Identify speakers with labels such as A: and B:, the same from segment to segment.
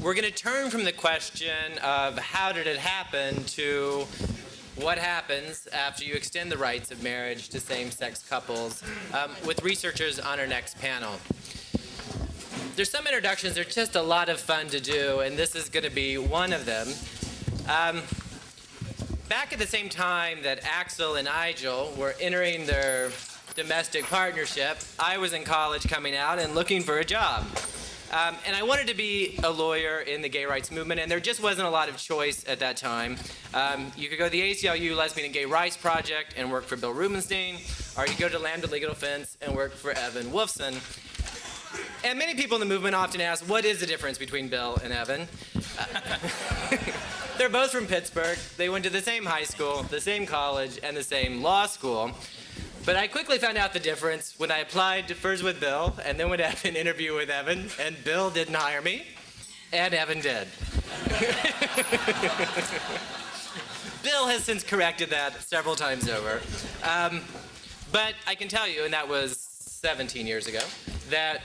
A: we're going to turn from the question of how did it happen to what happens after you extend the rights of marriage to same-sex couples with researchers on our next panel. There's some introductions, they're just a lot of fun to do, and this is going to be one of them. Back at the same time that Axel and Igel were entering their domestic partnership, I was in college coming out and looking for a job. And I wanted to be a lawyer in the gay rights movement, and there just wasn't a lot of choice at that time. You could go to the ACLU Lesbian and Gay Rights Project and work for Bill Rubenstein, or you could go to Lambda Legal Defense and work for Evan Wolfson. And many people in the movement often ask, what is the difference between Bill and Evan? They're both from Pittsburgh. They went to the same high school, the same college, and the same law school. But I quickly found out the difference when I applied first with Bill and then went to have an interview with Evan, and Bill didn't hire me, and Evan did. Bill has since corrected that several times over. But I can tell you, and that was 17 years ago, that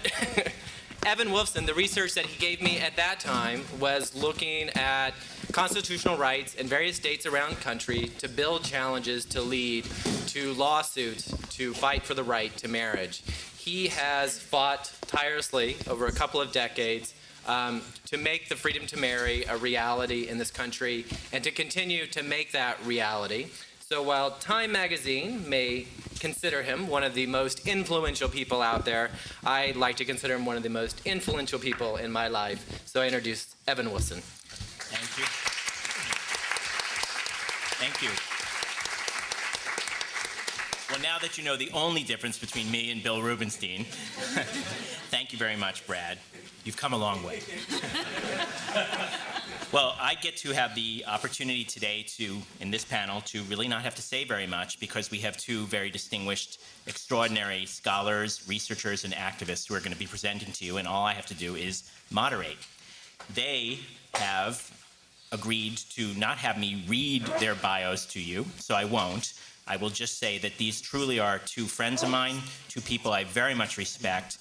A: Evan Wolfson, the research that he gave me at that time was looking at constitutional rights in various states around the country to build challenges to lead to lawsuits to fight for the right to marriage. He has fought tirelessly over a couple of decades to make the freedom to marry a reality in this country and to continue to make that reality. So while Time magazine may consider him one of the most influential people out there, I like to consider him one of the most influential people in my life. So I introduce Evan Wolfson.
B: Thank you. Thank you. Well, now that you know the only difference between me and Bill Rubenstein, thank you very much, Brad. You've come a long way. Well, I get to have the opportunity today to, in this panel, to really not have to say very much because we have two very distinguished, extraordinary scholars, researchers, and activists who are going to be presenting to you, and all I have to do is moderate. They have agreed to not have me read their bios to you, so I won't. I will just say that these truly are two friends of mine, two people I very much respect.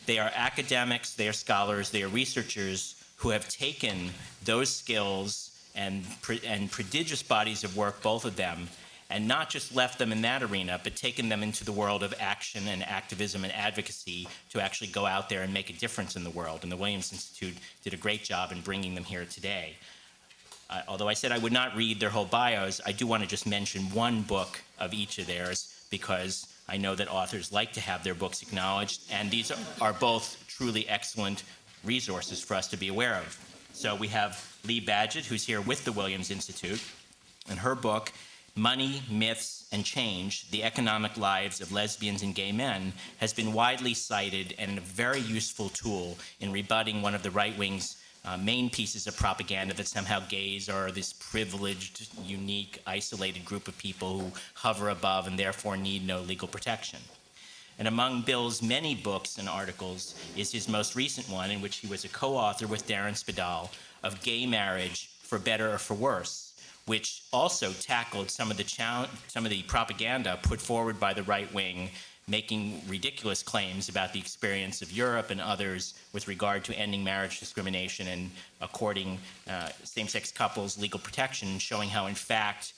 B: They are academics, they are scholars, they are researchers who have taken those skills and prodigious bodies of work, both of them, and not just left them in that arena, but taken them into the world of action and activism and advocacy to actually go out there and make a difference in the world. And the Williams Institute did a great job in bringing them here today. Although I said I would not read their whole bios, I do want to just mention one book of each of theirs because I know that authors like to have their books acknowledged, and these are both truly excellent resources for us to be aware of. So we have Lee Badgett, who's here with the Williams Institute, and her book, Money, Myths, and Change, The Economic Lives of Lesbians and Gay Men, has been widely cited and a very useful tool in rebutting one of the right wing's main pieces of propaganda that somehow gays are this privileged, unique, isolated group of people who hover above and therefore need no legal protection. And among Bill's many books and articles is his most recent one, in which he was a co-author with Darren Spedal of Gay Marriage, for Better or for Worse, which also tackled some of the propaganda put forward by the right wing, making ridiculous claims about the experience of Europe and others with regard to ending marriage discrimination and according same-sex couples legal protection, showing how, in fact,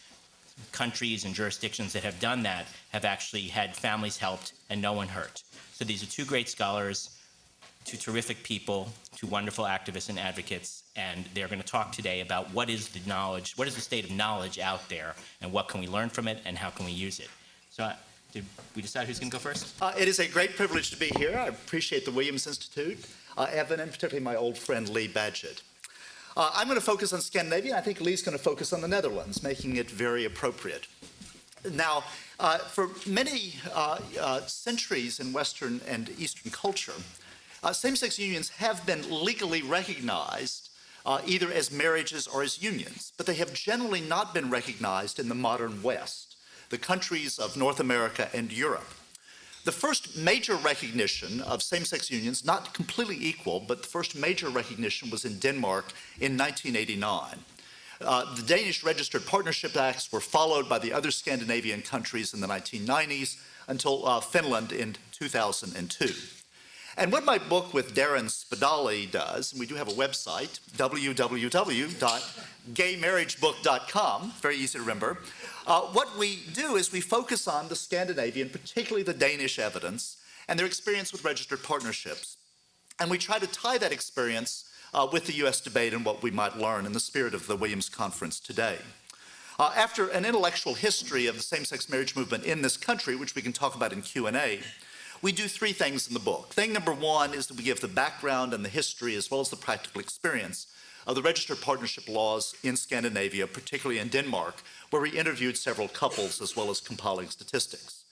B: countries and jurisdictions that have done that have actually had families helped and no one hurt. So these are two great scholars, two terrific people, two wonderful activists and advocates, and they're going to talk today about what is the knowledge, what is the state of knowledge out there, and what can we learn from it, and how can we use it. So did we decide who's going to go first?
C: It is a great privilege to be here. I appreciate the Williams Institute, Evan, and particularly my old friend Lee Badgett. I'm going to focus on Scandinavia. I think Lee's going to focus on the Netherlands, making it very appropriate. Now, for many centuries in Western and Eastern culture, same-sex unions have been legally recognized either as marriages or as unions, but they have generally not been recognized in the modern West, the countries of North America and Europe. The first major recognition of same-sex unions, not completely equal, but the first major recognition was in Denmark in 1989. The Danish Registered Partnership Acts were followed by the other Scandinavian countries in the 1990s until Finland in 2002. And what my book with Darren Spadali does, and we do have a website, www.gaymarriagebook.com, very easy to remember. What we do is we focus on the Scandinavian, particularly the Danish evidence, and their experience with registered partnerships. And we try to tie that experience with the U.S. debate and what we might learn in the spirit of the Williams Conference today. After an intellectual history of the same-sex marriage movement in this country, which we can talk about in Q&A, we do three things in the book. Thing number one is that we give the background and the history as well as the practical experience of the registered partnership laws in Scandinavia, particularly in Denmark, where we interviewed several couples as well as compiling statistics.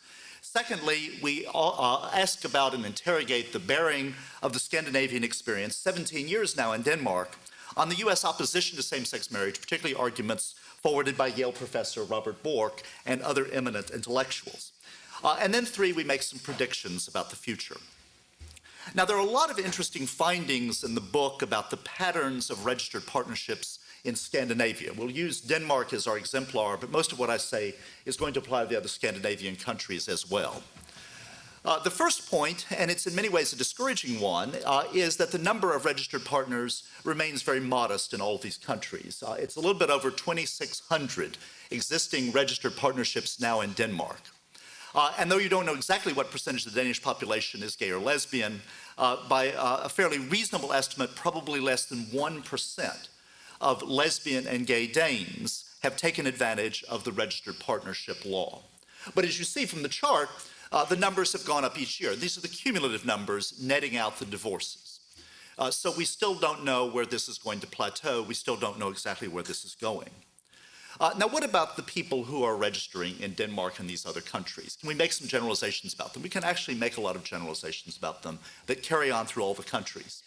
C: Secondly, we ask about and interrogate the bearing of the Scandinavian experience, 17 years now in Denmark, on the U.S. opposition to same-sex marriage, particularly arguments forwarded by Yale professor Robert Bork and other eminent intellectuals. And then three, we make some predictions about the future. Now, there are a lot of interesting findings in the book about the patterns of registered partnerships in Scandinavia. We'll use Denmark as our exemplar, but most of what I say is going to apply to the other Scandinavian countries as well. The first point, and it's in many ways a discouraging one, is that the number of registered partners remains very modest in all of these countries. It's a little bit over 2,600 existing registered partnerships now in Denmark. And though you don't know exactly what percentage of the Danish population is gay or lesbian, by a fairly reasonable estimate, probably less than 1% of lesbian and gay Danes have taken advantage of the registered partnership law. But as you see from the chart, the numbers have gone up each year. These are the cumulative numbers netting out the divorces. So we still don't know where this is going to plateau. We still don't know exactly where this is going. Now, what about the people who are registering in Denmark and these other countries? Can we make some generalizations about them? We can actually make a lot of generalizations about them that carry on through all the countries.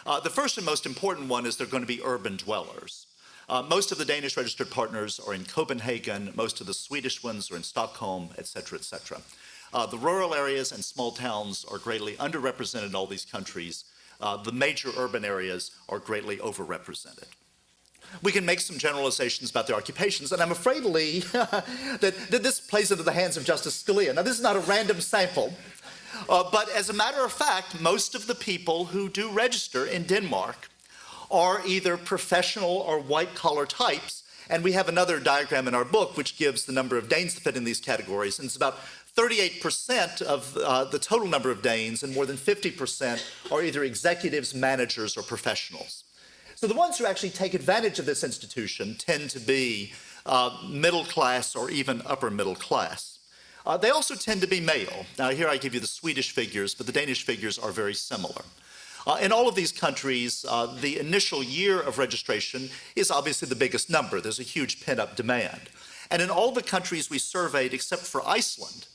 C: The first and most important one is they're going to be urban dwellers. Most of the Danish registered partners are in Copenhagen. Most of the Swedish ones are in Stockholm, et cetera, et cetera. The rural areas and small towns are greatly underrepresented in all these countries. The major urban areas are greatly overrepresented. We can make some generalizations about their occupations, and I'm afraid, Lee, that this plays into the hands of Justice Scalia. Now, this is not a random sample, but as a matter of fact, most of the people who do register in Denmark are either professional or white-collar types, and we have another diagram in our book which gives the number of Danes that fit in these categories, and it's about 38% of the total number of Danes, and more than 50% are either executives, managers, or professionals. So the ones who actually take advantage of this institution tend to be middle class or even upper middle class. They also tend to be male. Now here I give you the Swedish figures, but the Danish figures are very similar. In all of these countries, the initial year of registration is obviously the biggest number. There's a huge pent-up demand. And in all the countries we surveyed, except for Iceland,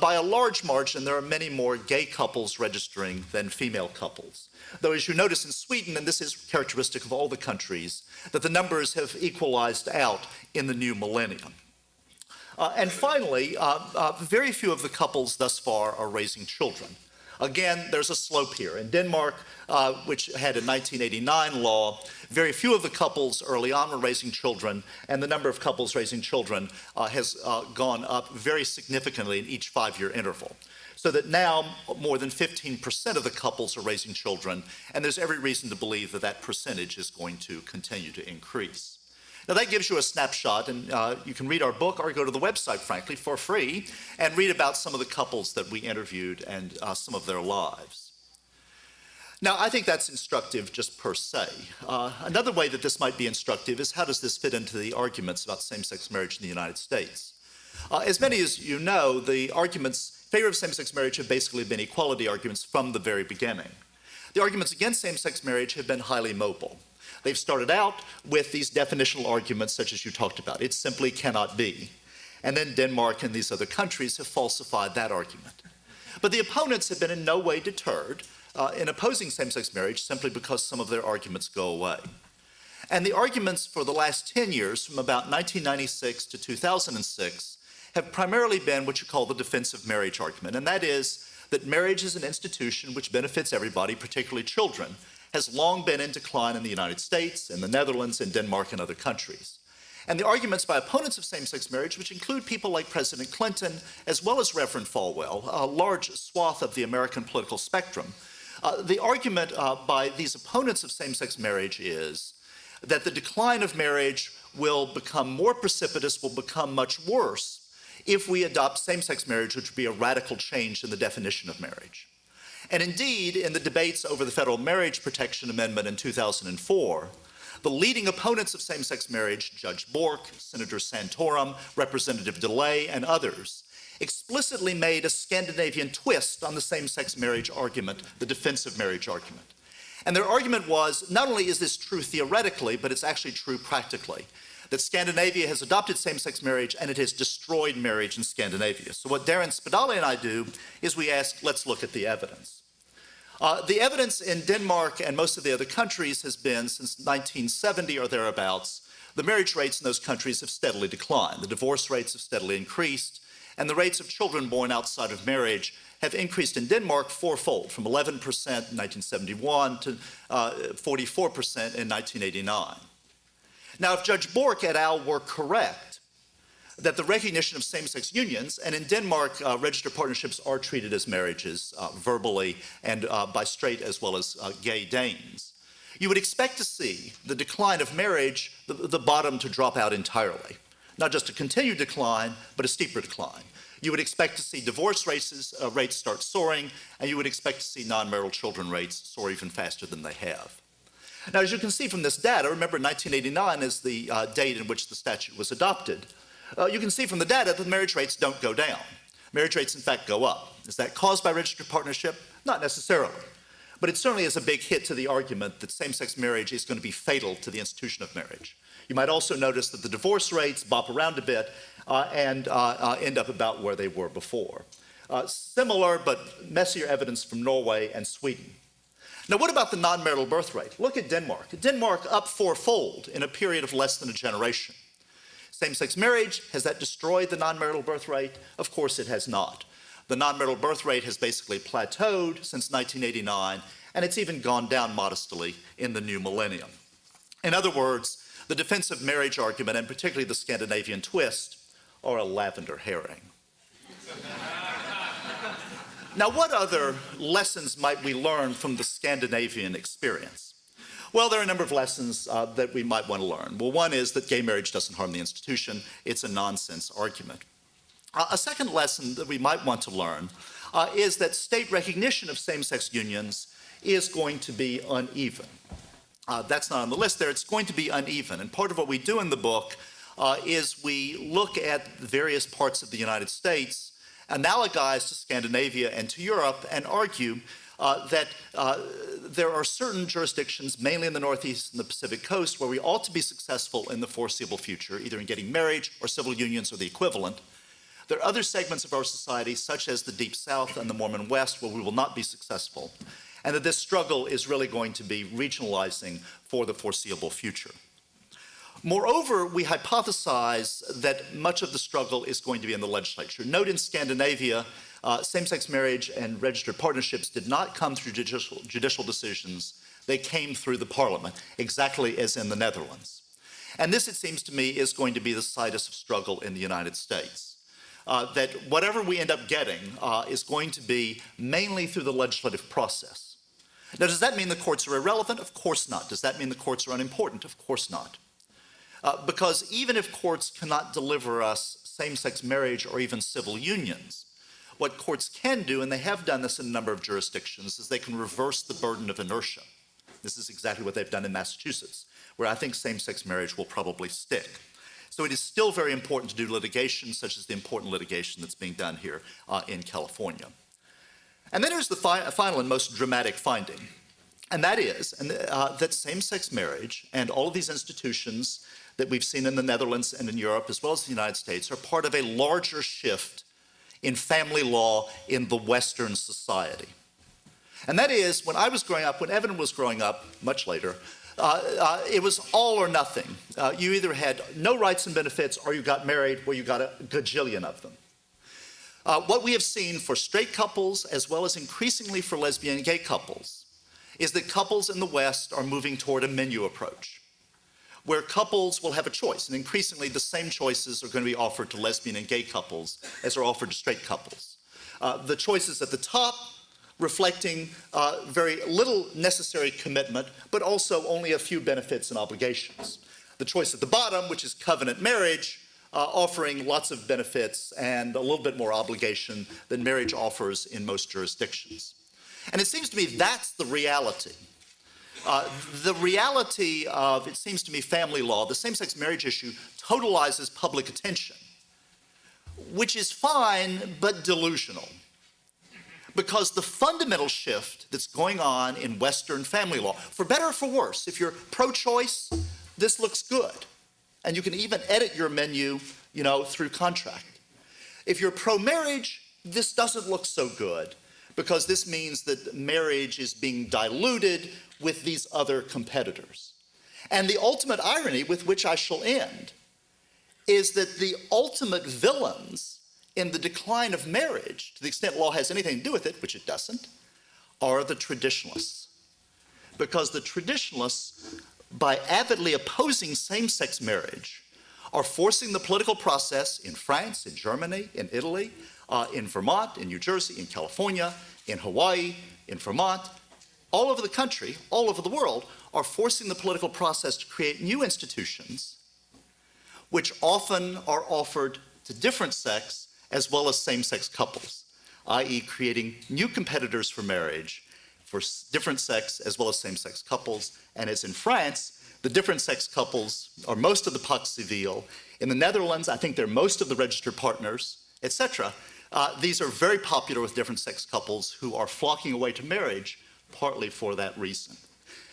C: by a large margin, there are many more gay couples registering than female couples. Though, as you notice in Sweden, and this is characteristic of all the countries, that the numbers have equalized out in the new millennium. And finally, very few of the couples thus far are raising children. Again, there's a slope here. In Denmark, which had a 1989 law, very few of the couples early on were raising children, and the number of couples raising children has gone up very significantly in each 5-year interval. So that now more than 15% of the couples are raising children, and there's every reason to believe that that percentage is going to continue to increase. Now that gives you a snapshot, and you can read our book or go to the website, frankly, for free, and read about some of the couples that we interviewed and some of their lives. Now, I think that's instructive just per se. Another way that this might be instructive is how does this fit into the arguments about same-sex marriage in the United States? As many as you know, the arguments in favor of same-sex marriage have basically been equality arguments from the very beginning. The arguments against same-sex marriage have been highly mobile. They've started out with these definitional arguments such as you talked about. It simply cannot be. And then Denmark and these other countries have falsified that argument. But the opponents have been in no way deterred in opposing same-sex marriage simply because some of their arguments go away. And the arguments for the last 10 years, from about 1996 to 2006, have primarily been what you call the defensive marriage argument. And that is that marriage is an institution which benefits everybody, particularly children, has long been in decline in the United States, in the Netherlands, in Denmark, and other countries. And the arguments by opponents of same-sex marriage, which include people like President Clinton, as well as Reverend Falwell, a large swath of the American political spectrum, The argument by these opponents of same-sex marriage is that the decline of marriage will become more precipitous, will become much worse if we adopt same-sex marriage, which would be a radical change in the definition of marriage. And indeed, in the debates over the Federal Marriage Protection Amendment in 2004, the leading opponents of same-sex marriage, Judge Bork, Senator Santorum, Representative DeLay, and others, explicitly made a Scandinavian twist on the same-sex marriage argument, the defensive marriage argument. And their argument was, not only is this true theoretically, but it's actually true practically, that Scandinavia has adopted same-sex marriage and it has destroyed marriage in Scandinavia. So what Darren Spadali and I do is we ask, let's look at the evidence. The evidence in Denmark and most of the other countries has been, since 1970 or thereabouts, the marriage rates in those countries have steadily declined. The divorce rates have steadily increased, and the rates of children born outside of marriage have increased in Denmark fourfold, from 11% in 1971 to 44% in 1989. Now, if Judge Bork et al. Were correct that the recognition of same-sex unions, and in Denmark, registered partnerships are treated as marriages verbally and by straight as well as gay Danes, you would expect to see the decline of marriage, the bottom to drop out entirely. Not just a continued decline, but a steeper decline. You would expect to see divorce rates start soaring, and you would expect to see non-marital children rates soar even faster than they have. Now, as you can see from this data, remember 1989 is the date in which the statute was adopted. You can see from the data that marriage rates don't go down. Marriage rates, in fact, go up. Is that caused by registered partnership? Not necessarily. But it certainly is a big hit to the argument that same-sex marriage is going to be fatal to the institution of marriage. You might also notice that the divorce rates bop around a bit and end up about where they were before. Similar but messier evidence from Norway and Sweden. Now, what about the non-marital birth rate? Look at Denmark. Denmark up fourfold in a period of less than a generation. Same-sex marriage, has that destroyed the non-marital birth rate? Of course it has not. The non-marital birth rate has basically plateaued since 1989, and it's even gone down modestly in the new millennium. In other words, the defensive marriage argument, and particularly the Scandinavian twist, are a lavender herring. Now, what other lessons might we learn from the Scandinavian experience? Well, there are a number of lessons that we might want to learn. Well, one is that gay marriage doesn't harm the institution. It's a nonsense argument. A second lesson that we might want to learn is that state recognition of same-sex unions is going to be uneven. That's not on the list there. It's going to be uneven. And part of what we do in the book is we look at various parts of the United States, analogize to Scandinavia and to Europe, and argue that there are certain jurisdictions, mainly in the Northeast and the Pacific Coast, where we ought to be successful in the foreseeable future, either in getting marriage or civil unions or the equivalent. There are other segments of our society, such as the Deep South and the Mormon West, where we will not be successful, and that this struggle is really going to be regionalizing for the foreseeable future. Moreover, we hypothesize that much of the struggle is going to be in the legislature. Note in Scandinavia, same-sex marriage and registered partnerships did not come through judicial decisions. They came through the parliament, exactly as in the Netherlands. And this, it seems to me, is going to be the situs of struggle in the United States. That whatever we end up getting is going to be mainly through the legislative process. Now, does that mean the courts are irrelevant? Of course not. Does that mean the courts are unimportant? Of course not. Because even if courts cannot deliver us same-sex marriage or even civil unions, what courts can do, and they have done this in a number of jurisdictions, is they can reverse the burden of inertia. This is exactly what they've done in Massachusetts, where I think same-sex marriage will probably stick. So it is still very important to do litigation, such as the important litigation that's being done here in California. And then there's the final and most dramatic finding, and that is that same-sex marriage and all of these institutions that we've seen in the Netherlands and in Europe, as well as the United States, are part of a larger shift in family law in the Western society. And that is, when I was growing up, when Evan was growing up, much later, it was all or nothing. You either had no rights and benefits or you got married, where you got a gajillion of them. What we have seen for straight couples, as well as increasingly for lesbian and gay couples, is that couples in the West are moving toward a menu approach, where couples will have a choice, and increasingly the same choices are going to be offered to lesbian and gay couples as are offered to straight couples. The choices at the top reflecting very little necessary commitment, but also only a few benefits and obligations. The choice at the bottom, which is covenant marriage, offering lots of benefits and a little bit more obligation than marriage offers in most jurisdictions. And it seems to me that's the reality. The reality of, it seems to me, family law, the same-sex marriage issue, totalizes public attention, which is fine but delusional. Because the fundamental shift that's going on in Western family law, for better or for worse, if you're pro-choice, this looks good. And you can even edit your menu, through contract. If you're pro-marriage, this doesn't look so good, because this means that marriage is being diluted with these other competitors. And the ultimate irony with which I shall end is that the ultimate villains in the decline of marriage, to the extent law has anything to do with it, which it doesn't, are the traditionalists. Because the traditionalists, by avidly opposing same-sex marriage, are forcing the political process in France, in Germany, in Italy, in Vermont, in New Jersey, in California, in Hawaii, in Vermont, all over the country, all over the world, are forcing the political process to create new institutions which often are offered to different sex as well as same-sex couples, i.e. creating new competitors for marriage for different sex as well as same-sex couples. And as in France, the different sex couples are most of the Pax Civile. In the Netherlands, I think they're most of the registered partners, etc. These are very popular with different sex couples who are flocking away to marriage partly for that reason.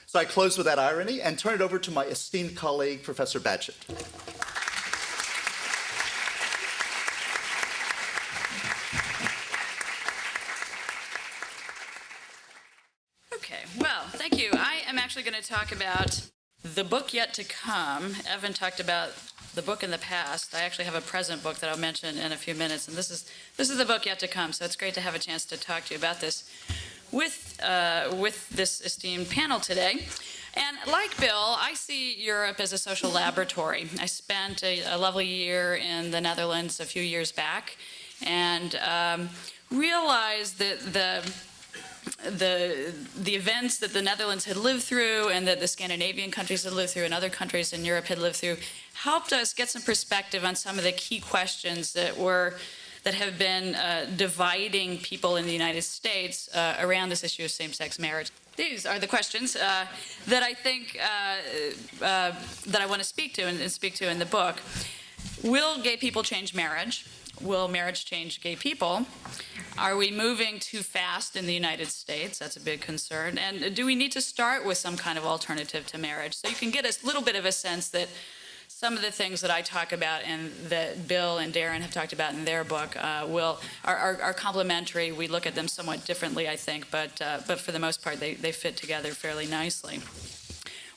C: So I close with that irony and turn it over to my esteemed colleague, Professor Badgett.
D: Okay, well, thank you. I am actually going to talk about the book yet to come. Evan talked about the book in the past. I actually have a present book that I'll mention in a few minutes, and this is the book yet to come, so it's great to have a chance to talk to you about this with this esteemed panel today. And like Bill, I see Europe as a social laboratory. I spent a lovely year in the Netherlands a few years back and realized that the events that the Netherlands had lived through and that the Scandinavian countries had lived through and other countries in Europe had lived through helped us get some perspective on some of the key questions that have been dividing people in the United States around this issue of same-sex marriage. These are the questions that I think that I want to speak to and speak to in the book. Will gay people change marriage? Will marriage change gay people? Are we moving too fast in the United States? That's a big concern. And do we need to start with some kind of alternative to marriage? So you can get a little bit of a sense that some of the things that I talk about and that Bill and Darren have talked about in their book are complementary. We look at them somewhat differently, I think, but for the most part, they fit together fairly nicely.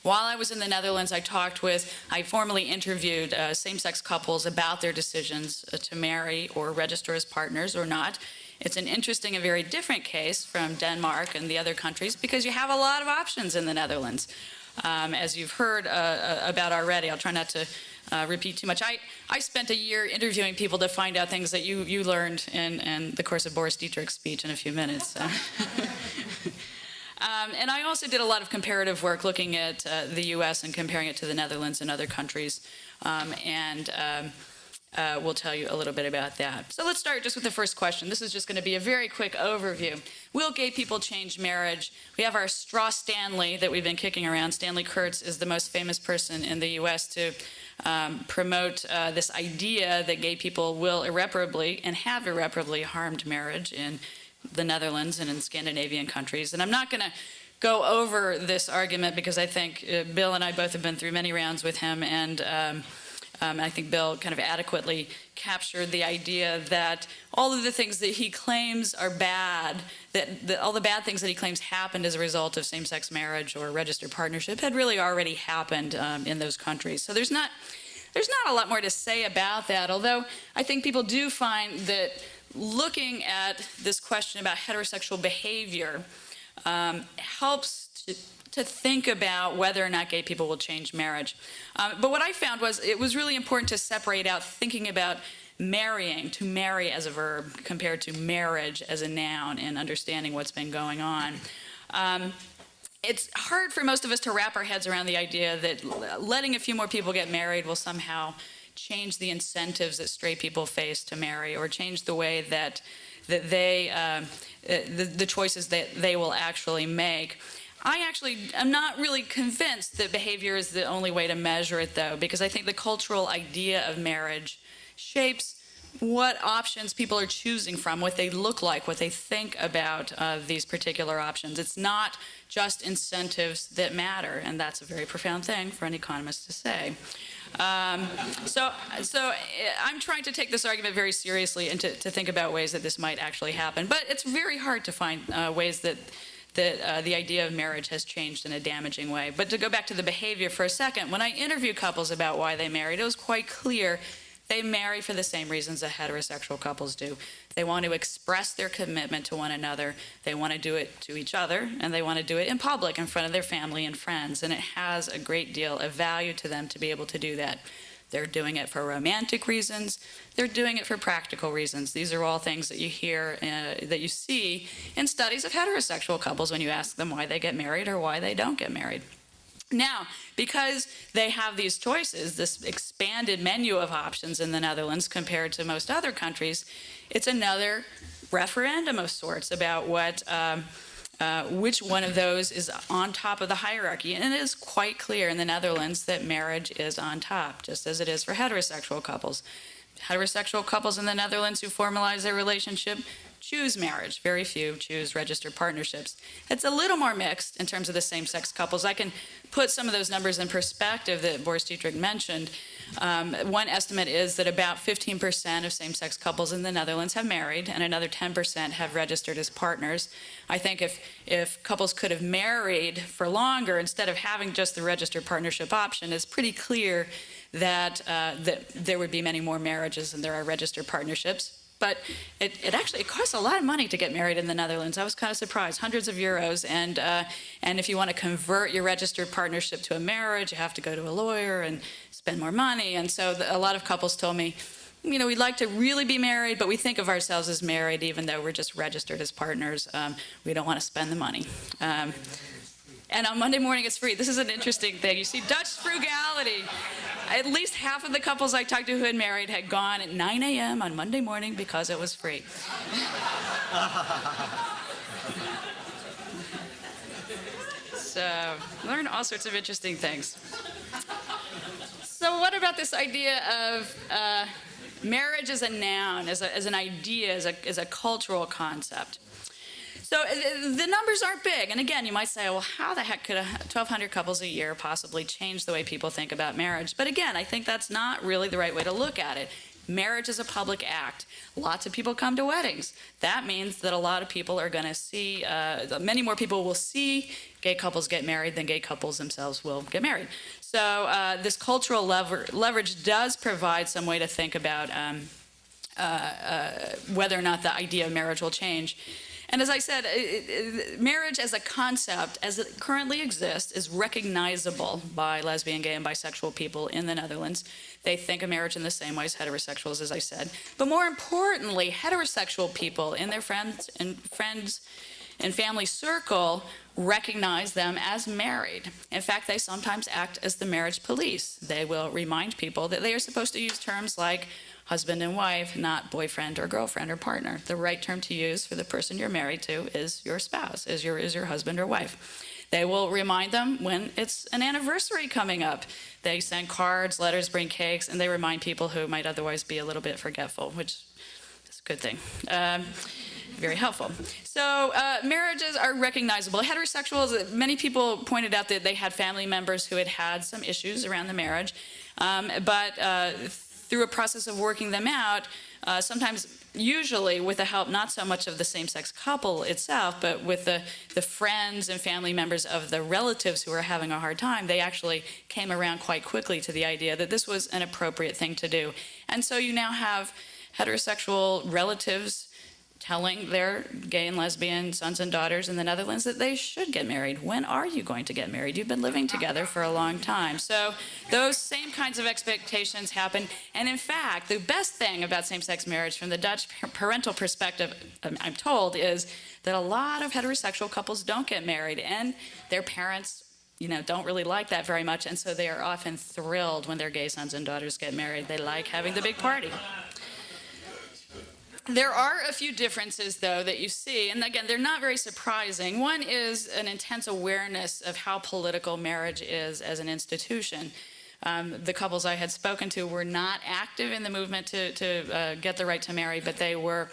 D: While I was in the Netherlands, I formally interviewed same-sex couples about their decisions to marry or register as partners or not. It's an interesting and very different case from Denmark and the other countries because you have a lot of options in the Netherlands. As you've heard about already, I'll try not to repeat too much. I spent a year interviewing people to find out things that you learned in the course of Boris Dietrich's speech in a few minutes. And I also did a lot of comparative work looking at the U.S. and comparing it to the Netherlands and other countries. We'll tell you a little bit about that. So let's start just with the first question. This is just going to be a very quick overview. Will gay people change marriage? We have our straw Stanley that we've been kicking around. Stanley Kurtz is the most famous person in the U.S. to promote this idea that gay people will irreparably and have irreparably harmed marriage in the Netherlands and in Scandinavian countries. And I'm not going to go over this argument because I think Bill and I both have been through many rounds with him, and I think Bill kind of adequately captured the idea that all of the things that he claims are bad, that all the bad things that he claims happened as a result of same-sex marriage or registered partnership had really already happened in those countries. So there's not a lot more to say about that, although I think people do find that looking at this question about heterosexual behavior helps to think about whether or not gay people will change marriage. But what I found was it was really important to separate out thinking about marrying, to marry as a verb, compared to marriage as a noun in understanding what's been going on. It's hard for most of us to wrap our heads around the idea that letting a few more people get married will somehow change the incentives that straight people face to marry, or change the way that they, the choices that they will actually make. I actually am not really convinced that behavior is the only way to measure it, though, because I think the cultural idea of marriage shapes what options people are choosing from, what they look like, what they think about these particular options. It's not just incentives that matter, and that's a very profound thing for an economist to say. So I'm trying to take this argument very seriously and to think about ways that this might actually happen. But it's very hard to find ways that the idea of marriage has changed in a damaging way. But to go back to the behavior for a second, when I interview couples about why they married, it was quite clear they marry for the same reasons that heterosexual couples do. They want to express their commitment to one another, they want to do it to each other, and they want to do it in public in front of their family and friends. And it has a great deal of value to them to be able to do that. They're doing it for romantic reasons. They're doing it for practical reasons. These are all things that you hear, that you see in studies of heterosexual couples when you ask them why they get married or why they don't get married. Now, because they have these choices, this expanded menu of options in the Netherlands compared to most other countries, it's another referendum of sorts about which one of those is on top of the hierarchy. And it is quite clear in the Netherlands that marriage is on top, just as it is for heterosexual couples. Heterosexual couples in the Netherlands who formalize their relationship choose marriage. Very few choose registered partnerships. It's a little more mixed in terms of the same-sex couples. I can put some of those numbers in perspective that Boris Dietrich mentioned. One estimate is that about 15% of same-sex couples in the Netherlands have married, and another 10% have registered as partners. I think if couples could have married for longer instead of having just the registered partnership option, it's pretty clear that there would be many more marriages than there are registered partnerships. But it actually costs a lot of money to get married in the Netherlands. I was kind of surprised, hundreds of euros. And if you want to convert your registered partnership to a marriage, you have to go to a lawyer and spend more money. And so a lot of couples told me, you know, we'd like to really be married, but we think of ourselves as married even though we're just registered as partners. We don't want to spend the money. And on Monday morning, it's free. This is an interesting thing. You see, Dutch frugality. At least half of the couples I talked to who had married had gone at 9 a.m. on Monday morning because it was free. So, learn all sorts of interesting things. So what about this idea of marriage as a noun, as an idea, as a cultural concept? So the numbers aren't big. And again, you might say, well, how the heck could 1,200 couples a year possibly change the way people think about marriage? But again, I think that's not really the right way to look at it. Marriage is a public act. Lots of people come to weddings. That means that a lot of people are going to see, many more people will see gay couples get married than gay couples themselves will get married. So this cultural leverage does provide some way to think about whether or not the idea of marriage will change. And as I said, marriage as a concept, as it currently exists, is recognizable by lesbian, gay, and bisexual people in the Netherlands. They think of marriage in the same way as heterosexuals, as I said. But more importantly, heterosexual people in their friends and family circle recognize them as married. In fact, they sometimes act as the marriage police. They will remind people that they are supposed to use terms like husband and wife, not boyfriend or girlfriend or partner. The right term to use for the person you're married to is your spouse, is your husband or wife. They will remind them when it's an anniversary coming up. They send cards, letters, bring cakes, and they remind people who might otherwise be a little bit forgetful, which is a good thing. Very helpful. So marriages are recognizable. Heterosexuals, many people pointed out that they had family members who had had some issues around the marriage, but through a process of working them out, sometimes, usually with the help not so much of the same-sex couple itself, but with the friends and family members of the relatives who were having a hard time, they actually came around quite quickly to the idea that this was an appropriate thing to do. And so you now have heterosexual relatives telling their gay and lesbian sons and daughters in the Netherlands that they should get married. When are you going to get married? You've been living together for a long time. So those same kinds of expectations happen. And in fact, the best thing about same-sex marriage from the Dutch parental perspective, I'm told, is that a lot of heterosexual couples don't get married, and their parents don't really like that very much, and so they are often thrilled when their gay sons and daughters get married. They like having the big party. There are a few differences, though, that you see, and again, they're not very surprising. One is an intense awareness of how political marriage is as an institution. The couples I had spoken to were not active in the movement to get the right to marry, but they were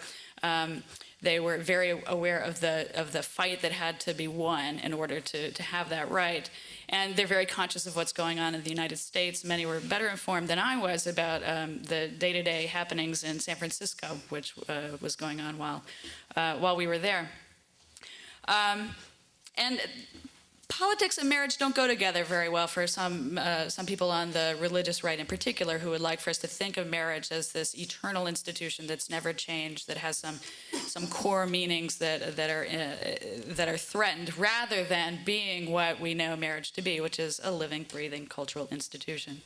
D: very aware of the fight that had to be won in order to have that right. And they're very conscious of what's going on in the United States. Many were better informed than I was about the day-to-day happenings in San Francisco, which was going on while we were there. And politics and marriage don't go together very well for some people on the religious right in particular, who would like for us to think of marriage as this eternal institution that's never changed, that has some core meanings that are threatened, rather than being what we know marriage to be, which is a living, breathing cultural institution.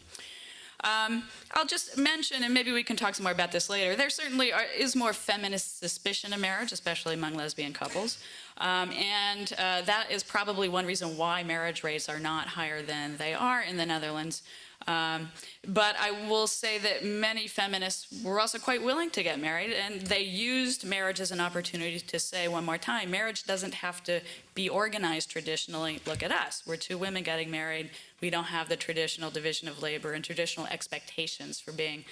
D: I'll just mention, and maybe we can talk some more about this later, there certainly is more feminist suspicion of marriage, especially among lesbian couples. And that is probably one reason why marriage rates are not higher than they are in the Netherlands. But I will say that many feminists were also quite willing to get married, and they used marriage as an opportunity to say one more time, marriage doesn't have to be organized traditionally. Look at us. We're two women getting married. We don't have the traditional division of labor and traditional expectations for being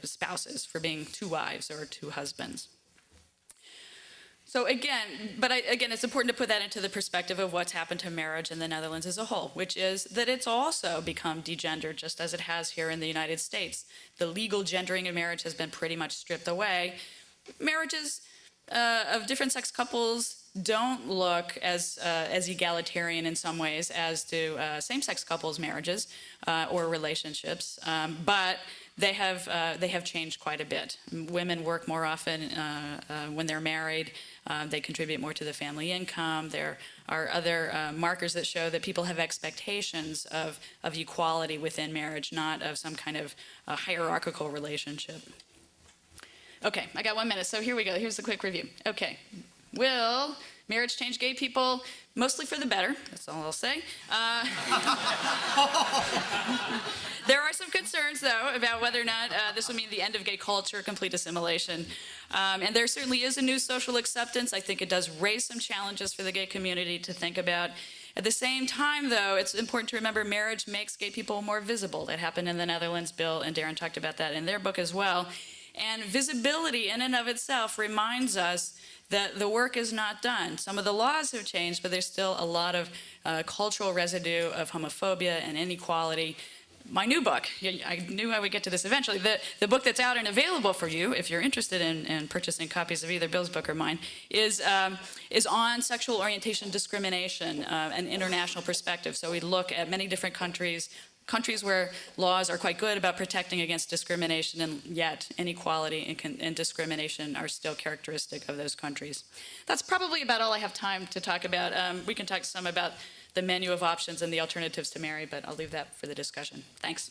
D: spouses, for being two wives or two husbands. So again, it's important to put that into the perspective of what's happened to marriage in the Netherlands as a whole, which is that it's also become degendered, just as it has here in the United States. The legal gendering of marriage has been pretty much stripped away. Marriages of different sex couples don't look as egalitarian in some ways as do same-sex couples' marriages or relationships, but they have changed quite a bit. Women work more often when they're married. They contribute more to the family income. There are other markers that show that people have expectations of equality within marriage, not of some kind of hierarchical relationship. Okay, I got 1 minute, so here we go. Here's a quick review. Okay, will marriage change gay people? Mostly for the better, that's all I'll say. There are some concerns, though, about whether or not this will mean the end of gay culture, complete assimilation. And there certainly is a new social acceptance. I think it does raise some challenges for the gay community to think about. At the same time, though, it's important to remember marriage makes gay people more visible. That happened in the Netherlands. Bill and Darren talked about that in their book as well. And visibility in and of itself reminds us that the work is not done. Some of the laws have changed, but there's still a lot of cultural residue of homophobia and inequality. My new book, I knew I would get to this eventually, the book that's out and available for you, if you're interested in purchasing copies of either Bill's book or mine, is on sexual orientation discrimination, an international perspective. So we look at many different countries where laws are quite good about protecting against discrimination, and yet inequality and discrimination are still characteristic of those countries. That's probably about all I have time to talk about. We can talk some about the menu of options and the alternatives to marry, but I'll leave that for the discussion. Thanks.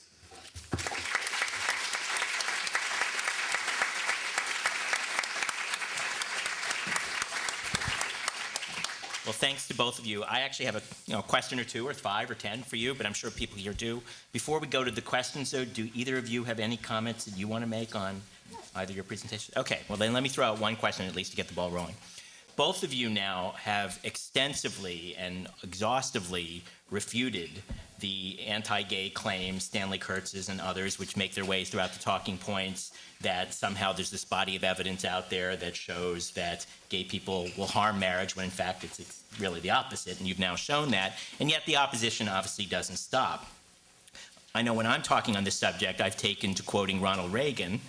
B: Well, thanks to both of you. I actually have a question or two or 5 or 10 for you, but I'm sure people here do. Before we go to the questions, though, do either of you have any comments that you want to make on either your presentation? Okay, well then let me throw out one question at least to get the ball rolling. Both of you now have extensively and exhaustively refuted the anti-gay claims, Stanley Kurtz's and others, which make their way throughout the talking points, that somehow there's this body of evidence out there that shows that gay people will harm marriage, when in fact it's really the opposite, and you've now shown that, and yet the opposition obviously doesn't stop. I know when I'm talking on this subject, I've taken to quoting Ronald Reagan,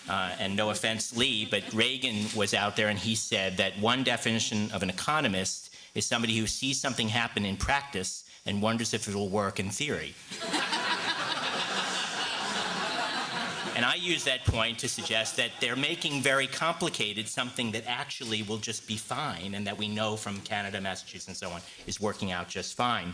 B: and no offense, Lee, but Reagan was out there and he said that one definition of an economist is somebody who sees something happen in practice and wonders if it will work in theory. And I use that point to suggest that they're making very complicated something that actually will just be fine, and that we know from Canada, Massachusetts, and so on is working out just fine.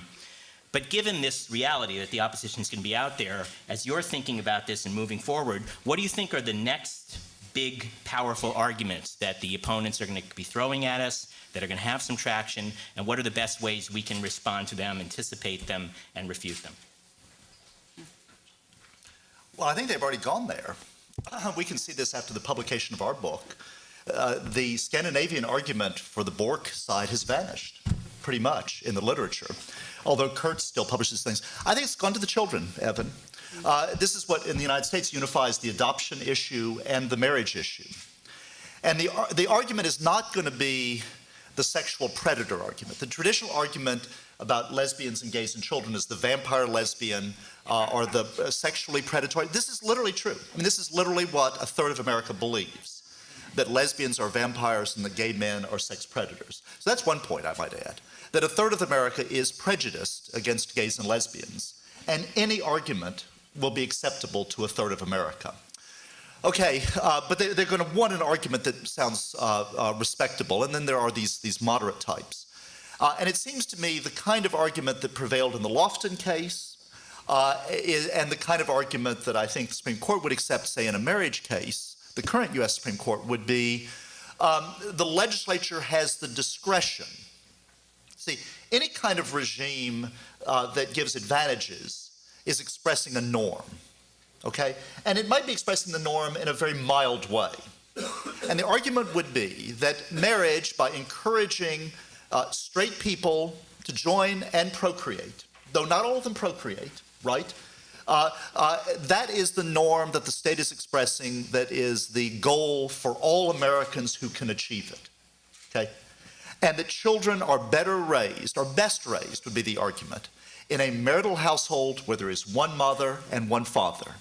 B: But given this reality that the opposition is going to be out there, as you're thinking about this and moving forward, what do you think are the next big, powerful arguments that the opponents are going to be throwing at us, that are going to have some traction, and what are the best ways we can respond to them, anticipate them, and refute them?
C: Well, I think they've already gone there. We can see this after the publication of our book. The Scandinavian argument for the Bork side has vanished, pretty much, in the literature. Although Kurtz still publishes things. I think it's gone to the children, Evan. This is what, in the United States, unifies the adoption issue and the marriage issue. And the argument is not going to be the sexual predator argument. The traditional argument about lesbians and gays and children is the vampire lesbian or the sexually predatory. This is literally true. I mean, this is literally what a third of America believes, that lesbians are vampires and that gay men are sex predators. So that's one point I might add, that a third of America is prejudiced against gays and lesbians, and any argument will be acceptable to a third of America. Okay, but they're going to want an argument that sounds respectable, and then there are these moderate types. And it seems to me the kind of argument that prevailed in the Lofton case and the kind of argument that I think the Supreme Court would accept, say, in a marriage case, the current U.S. Supreme Court, would be the legislature has the discretion. See, any kind of regime that gives advantages is expressing a norm, okay? And it might be expressing the norm in a very mild way. And the argument would be that marriage, by encouraging straight people to join and procreate, though not all of them procreate, right? That is the norm that the state is expressing, that is the goal for all Americans who can achieve it, okay? And that children are better raised, or best raised would be the argument, in a marital household where there is one mother and one father,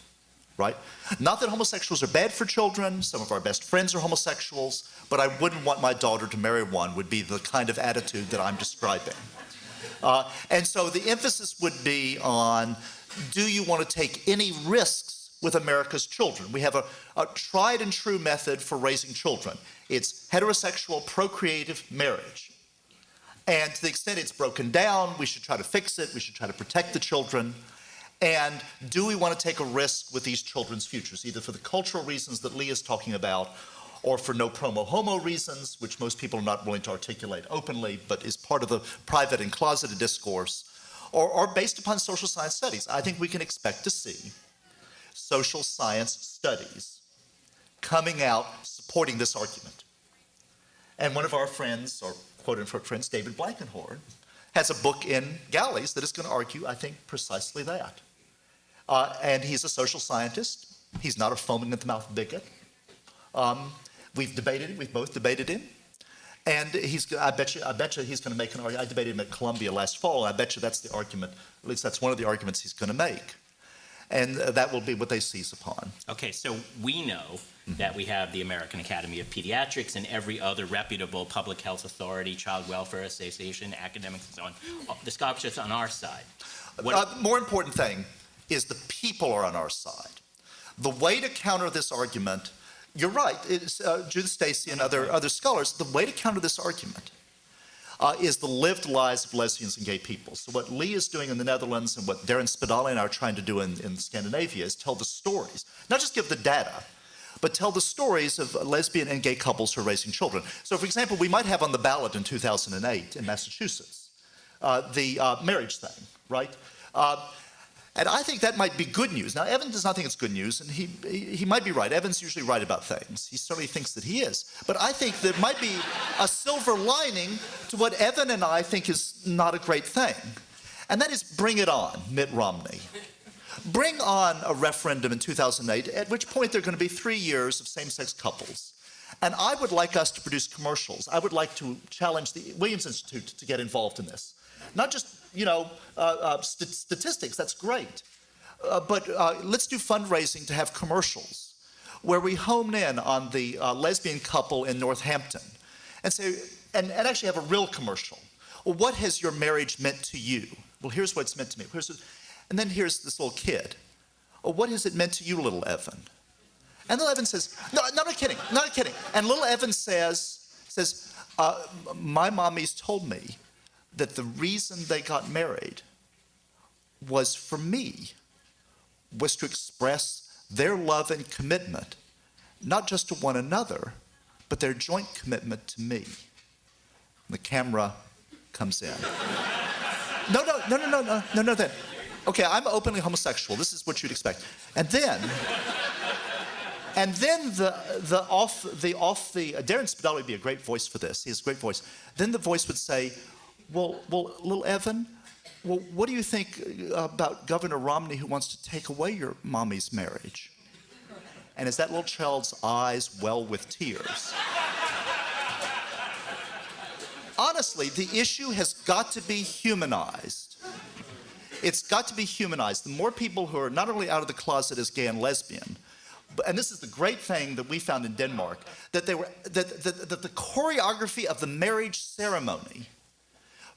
C: right? Not that homosexuals are bad for children, some of our best friends are homosexuals, but I wouldn't want my daughter to marry one, would be the kind of attitude that I'm describing. And so the emphasis would be on, do you want to take any risks with America's children? We have a tried and true method for raising children. It's heterosexual procreative marriage. And to the extent it's broken down, we should try to fix it, we should try to protect the children. And do we want to take a risk with these children's futures, either for the cultural reasons that Lee is talking about, or for no promo homo reasons, which most people are not willing to articulate openly, but is part of the private and closeted discourse, or based upon social science studies? I think we can expect to see social science studies coming out supporting this argument. And one of our friends, or quote-unquote friends, David Blankenhorn, has a book in Galleys that is going to argue, I think, precisely that. And he's a social scientist. He's not a foaming-at-the-mouth bigot. We've debated it. We've both debated him. And I bet you he's going to make an argument. I debated him at Columbia last fall, and I bet you that's the argument, at least that's one of the arguments he's going to make. And that will be what they seize upon.
B: Okay, so we know that we have the American Academy of Pediatrics and every other reputable public health authority, child welfare association, academics, and so on. The scholarship's on our side.
C: More important thing is the people are on our side. The way to counter this argument, you're right, Judith Stacy and other scholars, the way to counter this argument is the lived lives of lesbians and gay people. So what Lee is doing in the Netherlands and what Darren Spadali and I are trying to do in Scandinavia is tell the stories, not just give the data, but tell the stories of lesbian and gay couples who are raising children. So for example, we might have on the ballot in 2008 in Massachusetts the marriage thing, right? And I think that might be good news. Now, Evan does not think it's good news, and he might be right. Evan's usually right about things. He certainly thinks that he is. But I think there might be a silver lining to what Evan and I think is not a great thing. And that is bring it on, Mitt Romney. Bring on a referendum in 2008, at which point there are going to be 3 years of same-sex couples. And I would like us to produce commercials. I would like to challenge the Williams Institute to get involved in this. Not just, statistics, that's great. But let's do fundraising to have commercials where we hone in on the lesbian couple in Northampton and say, and actually have a real commercial. Well, what has your marriage meant to you? Well, here's what it's meant to me. And then here's this little kid. Well, what has it meant to you, little Evan? And little Evan says, no, not kidding, not kidding. And little Evan says, my mommies told me that the reason they got married was for me, was to express their love and commitment, not just to one another, but their joint commitment to me. The camera comes in. No, then. Okay, I'm openly homosexual. This is what you'd expect. And then Darren Spadali would be a great voice for this. He has a great voice. Then the voice would say, well, little Evan, well, what do you think about Governor Romney who wants to take away your mommy's marriage? And as that little child's eyes well with tears. Honestly, the issue has got to be humanized. It's got to be humanized. The more people who are not only out of the closet as gay and lesbian, and this is the great thing that we found in Denmark, that the choreography of the marriage ceremony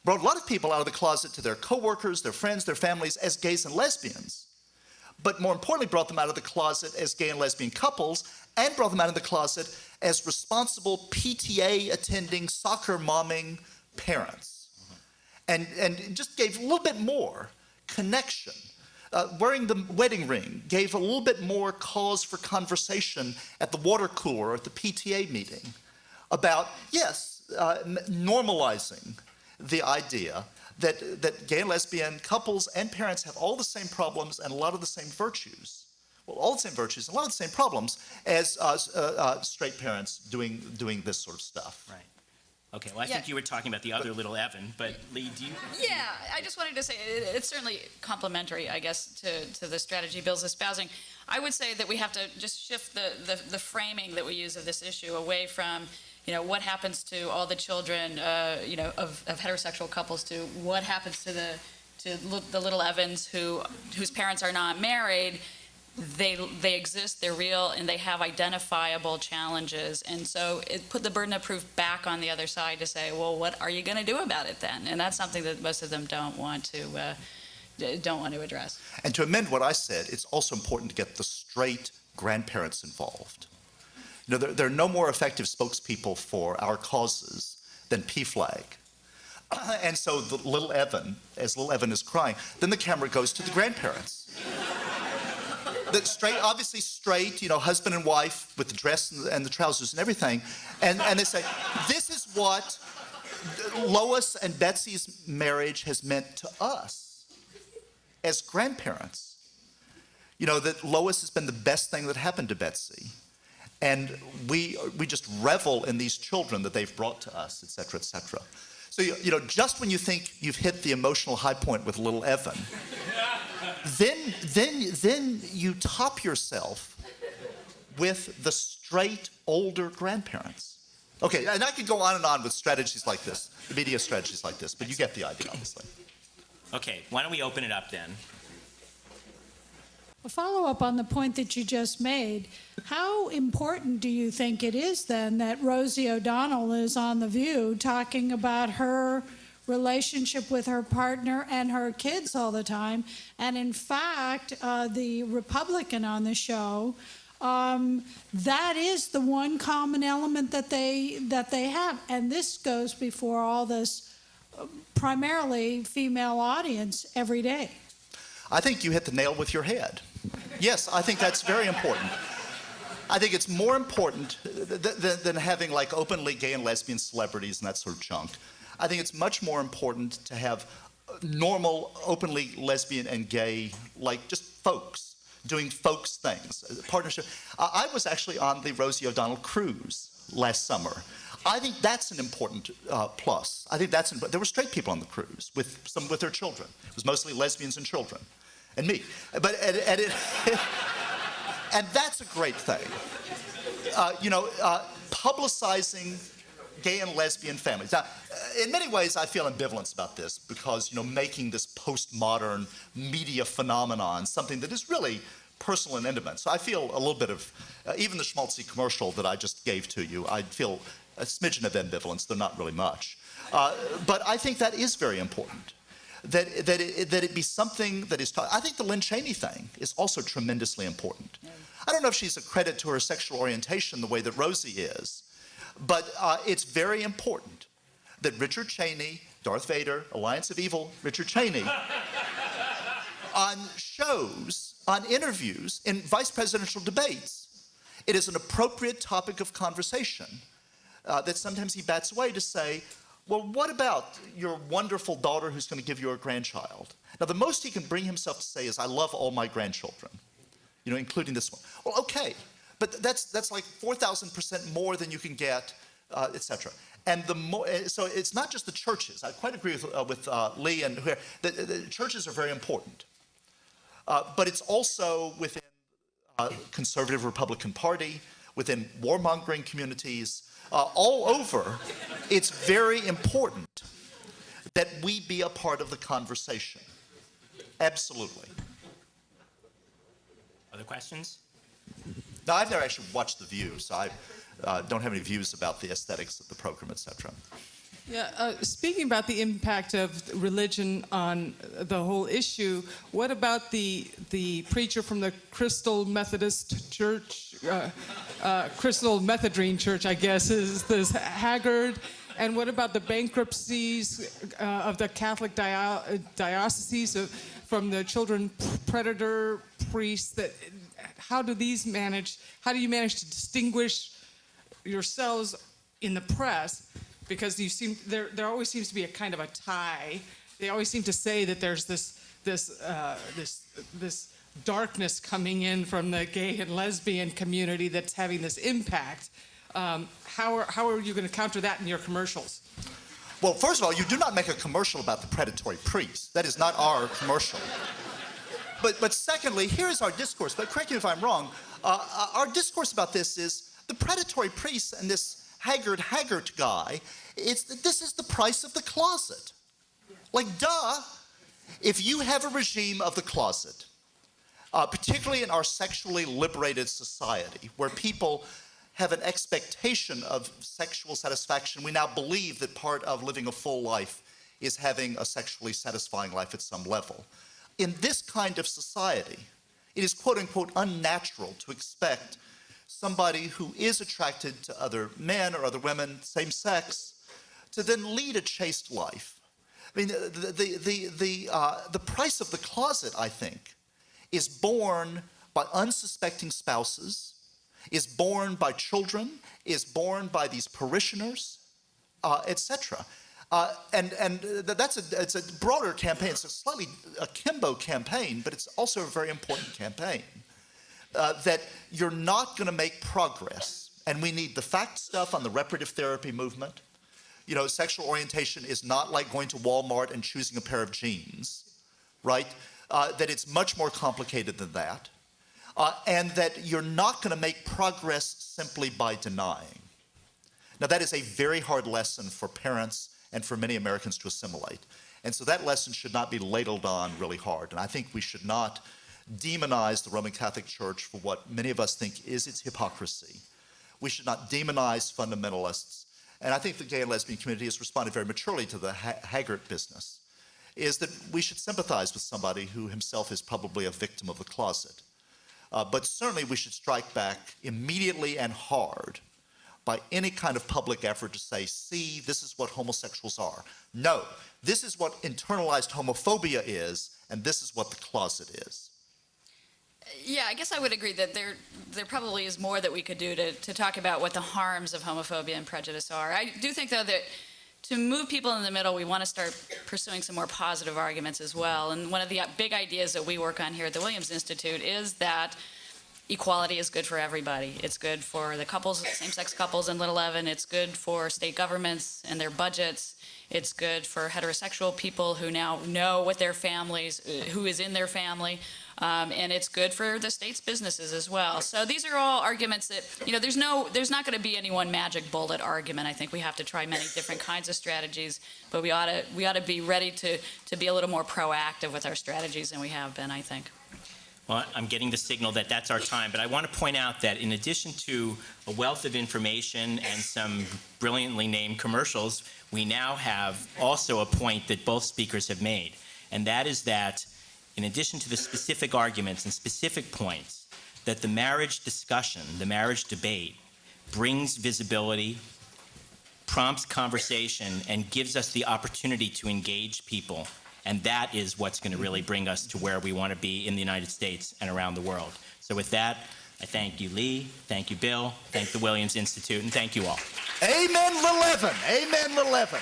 C: brought a lot of people out of the closet to their coworkers, their friends, their families as gays and lesbians, but more importantly brought them out of the closet as gay and lesbian couples and brought them out of the closet as responsible PTA attending, soccer momming parents. And just gave a little bit more connection. Wearing the wedding ring gave a little bit more cause for conversation at the water cooler or at the PTA meeting about, yes, normalizing the idea that gay and lesbian couples and parents have all the same problems and a lot of the same virtues. Well, all the same virtues and a lot of the same problems as straight parents doing this sort of stuff.
B: Right. Okay, well, I think you were talking about the other little Evan, but Lee, do you?
D: Yeah, I just wanted to say it's certainly complementary, I guess, to the strategy Bill's espousing. I would say that we have to just shift the framing that we use of this issue away from, what happens to all the children, of heterosexual couples to what happens to the little Evans whose parents are not married. They exist, they're real, and they have identifiable challenges. And so it put the burden of proof back on the other side to say, well, what are you going to do about it then? And that's something that most of them don't want to address.
C: And to amend what I said, it's also important to get the straight grandparents involved. There are no more effective spokespeople for our causes than PFLAG. And so as little Evan is crying, then the camera goes to the grandparents. Obviously straight, husband and wife with the dress and the trousers and everything. And they say, this is what Lois and Betsy's marriage has meant to us as grandparents. That Lois has been the best thing that happened to Betsy. And we just revel in these children that they've brought to us, et cetera, et cetera. So, just when you think you've hit the emotional high point with little Evan, then you top yourself with the straight older grandparents. Okay, and I could go on and on with strategies like this, media strategies like this, but you get the idea, obviously.
B: Okay, why don't we open it up then?
E: A follow-up on the point that you just made, how important do you think it is then that Rosie O'Donnell is on The View talking about her relationship with her partner and her kids all the time? And in fact, the Republican on the show, that is the one common element that they have. And this goes before all this primarily female audience every day.
C: I think you hit the nail with your head. Yes, I think that's very important. I think it's more important than having like openly gay and lesbian celebrities and that sort of junk. I think it's much more important to have normal, openly lesbian and gay, like just folks doing folks things, partnership. I was actually on the Rosie O'Donnell cruise last summer. I think that's an important plus. I think that's there were straight people on the cruise with their children. It was mostly lesbians and children, and me. But and that's a great thing. Publicizing gay and lesbian families. Now, in many ways, I feel ambivalence about this because, making this postmodern media phenomenon something that is really personal and intimate. So I feel a little bit of, even the schmaltzy commercial that I just gave to you, I feel a smidgen of ambivalence, though not really much. But I think that is very important. that it be something that is taught. I think the Lynn Cheney thing is also tremendously important. I don't know if she's a credit to her sexual orientation the way that Rosie is, but it's very important that Richard Cheney, Darth Vader, Alliance of Evil, Richard Cheney, on shows, on interviews, in vice presidential debates, it is an appropriate topic of conversation that sometimes he bats away to say, well, what about your wonderful daughter who's going to give you a grandchild? Now, the most he can bring himself to say is, I love all my grandchildren, including this one. Well, okay, but that's like 4,000% more than you can get, etc. And the more, so it's not just the churches. I quite agree with Lee and the churches are very important, but it's also within conservative Republican Party, within warmongering communities, all over. It's very important that we be a part of the conversation. Absolutely.
B: Other questions?
C: Now, I've never actually watched The View, so I don't have any views about the aesthetics of the program, etc.
F: Yeah, speaking about the impact of religion on the whole issue, what about the preacher from the Crystal Methodist Church, Crystal Methodrine Church, I guess, is this Haggard? And what about the bankruptcies of the Catholic dioceses from the children predator priests? How do you manage to distinguish yourselves in the press? Because there always seems to be a kind of a tie. They always seem to say that there's this darkness coming in from the gay and lesbian community that's having this impact. How are you going to counter that in your commercials?
C: Well, first of all, you do not make a commercial about the predatory priest. That is not our commercial. But secondly, here is our discourse. But correct me if I'm wrong. Our discourse about this is the predatory priests and this Haggard guy, this is the price of the closet. Like, duh. If you have a regime of the closet, particularly in our sexually liberated society, where people have an expectation of sexual satisfaction, we now believe that part of living a full life is having a sexually satisfying life at some level. In this kind of society, it is quote-unquote unnatural to expect somebody who is attracted to other men or other women, same sex, to then lead a chaste life. I mean, the price of the closet, I think, is borne by unsuspecting spouses, is borne by children, is borne by these parishioners, etc. It's a broader campaign. It's a slightly akimbo campaign, but it's also a very important campaign. That you're not going to make progress, and we need the fact stuff on the reparative therapy movement. Sexual orientation is not like going to Walmart and choosing a pair of jeans, right? That it's much more complicated than that, and that you're not going to make progress simply by denying. Now, that is a very hard lesson for parents and for many Americans to assimilate, and so that lesson should not be ladled on really hard, and I think we should not demonize the Roman Catholic Church for what many of us think is its hypocrisy. We should not demonize fundamentalists. And I think the gay and lesbian community has responded very maturely to the Haggard business, is that we should sympathize with somebody who himself is probably a victim of the closet. But certainly we should strike back immediately and hard by any kind of public effort to say, see, this is what homosexuals are. No, this is what internalized homophobia is, and this is what the closet is.
D: Yeah, I guess I would agree that there probably is more that we could do to talk about what the harms of homophobia and prejudice are. I do think, though, that to move people in the middle, we want to start pursuing some more positive arguments as well. And one of the big ideas that we work on here at the Williams Institute is that equality is good for everybody. It's good for the couples, same-sex couples in Little Evan. It's good for state governments and their budgets. It's good for heterosexual people who now know what their families, who is in their family. And it's good for the state's businesses as well. So these are all arguments that, there's not going to be any one magic bullet argument. I think we have to try many different kinds of strategies, but we ought to be ready to be a little more proactive with our strategies than we have been, I think.
B: Well, I'm getting the signal that that's our time, but I want to point out that in addition to a wealth of information and some brilliantly named commercials, we now have also a point that both speakers have made. And that is that, in addition to the specific arguments and specific points, that the marriage discussion, the marriage debate, brings visibility, prompts conversation, and gives us the opportunity to engage people. And that is what's going to really bring us to where we want to be in the United States and around the world. So with that, I thank you, Lee, thank you, Bill, thank the Williams Institute, and thank you all.
C: Amen, Lil Evan. Amen, Lil Evan.